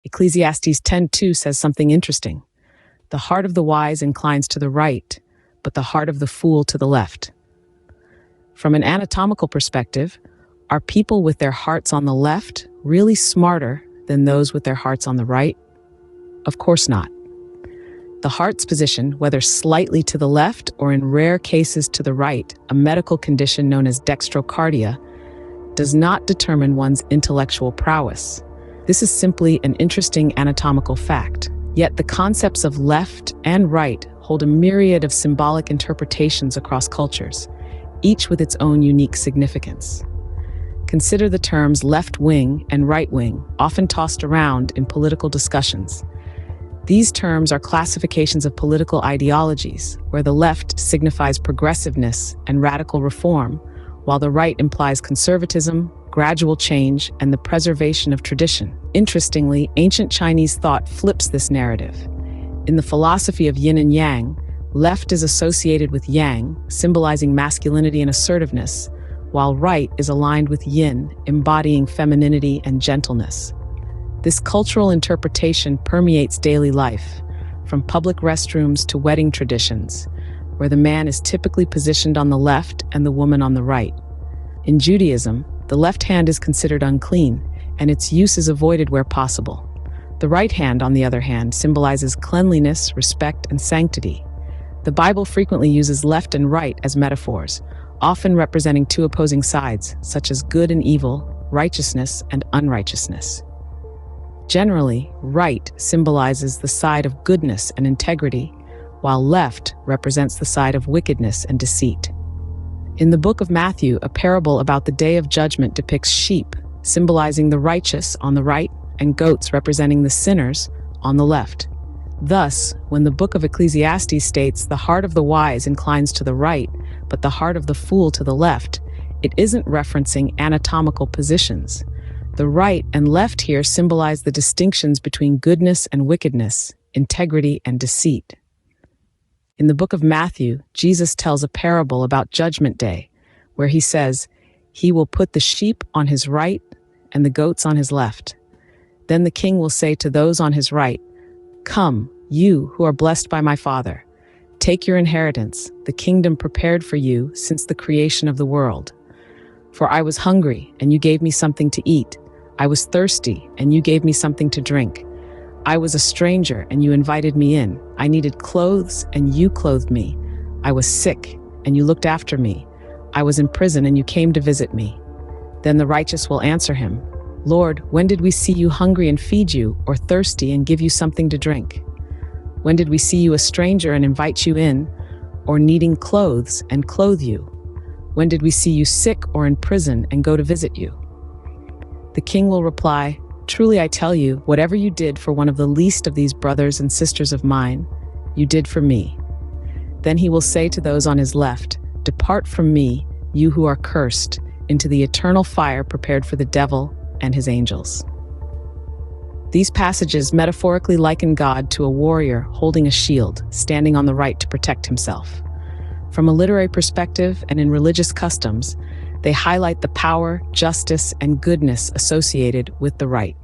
Ecclesiastes 10:2 says something interesting. The heart of the wise inclines to the right, but the heart of the fool to the left. From an anatomical perspective, are people with their hearts on the left really smarter than those with their hearts on the right? Of course not. The heart's position, whether slightly to the left or in rare cases to the right, a medical condition known as dextrocardia, does not determine one's intellectual prowess. This is simply an interesting anatomical fact. Yet the concepts of left and right hold a myriad of symbolic interpretations across cultures, each with its own unique significance. Consider the terms left wing and right wing, often tossed around in political discussions. These terms are classifications of political ideologies, where the left signifies progressiveness and radical reform, while the right implies conservatism, gradual change, and the preservation of tradition. Interestingly, ancient Chinese thought flips this narrative. In the philosophy of yin and yang, left is associated with yang, symbolizing masculinity and assertiveness, while right is aligned with yin, embodying femininity and gentleness. This cultural interpretation permeates daily life, from public restrooms to wedding traditions, where the man is typically positioned on the left and the woman on the right. In Judaism, the left hand is considered unclean, and its use is avoided where possible. The right hand, on the other hand, symbolizes cleanliness, respect, and sanctity. The Bible frequently uses left and right as metaphors, often representing two opposing sides, such as good and evil, righteousness and unrighteousness. Generally, right symbolizes the side of goodness and integrity, while left represents the side of wickedness and deceit. In the book of Matthew, a parable about the day of judgment depicts sheep, symbolizing the righteous on the right, and goats representing the sinners on the left. Thus, when the book of Ecclesiastes states the heart of the wise inclines to the right, but the heart of the fool to the left, it isn't referencing anatomical positions. The right and left here symbolize the distinctions between goodness and wickedness, integrity and deceit. In the book of Matthew, Jesus tells a parable about Judgment Day, where he says, "He will put the sheep on his right and the goats on his left. Then the king will say to those on his right, 'Come, you who are blessed by my Father. Take your inheritance, the kingdom prepared for you since the creation of the world. For I was hungry, and you gave me something to eat. I was thirsty, and you gave me something to drink. I was a stranger, and you invited me in. I needed clothes, and you clothed me. I was sick, and you looked after me. I was in prison, and you came to visit me.' Then the righteous will answer him, 'Lord, when did we see you hungry and feed you, or thirsty and give you something to drink? When did we see you a stranger and invite you in, or needing clothes and clothe you? When did we see you sick or in prison and go to visit you?' The king will reply, 'Truly I tell you, whatever you did for one of the least of these brothers and sisters of mine, you did for me.' Then he will say to those on his left, 'Depart from me, you who are cursed, into the eternal fire prepared for the devil and his angels.'" These passages metaphorically liken God to a warrior holding a shield, standing on the right to protect himself. From a literary perspective and in religious customs, they highlight the power, justice, and goodness associated with the right.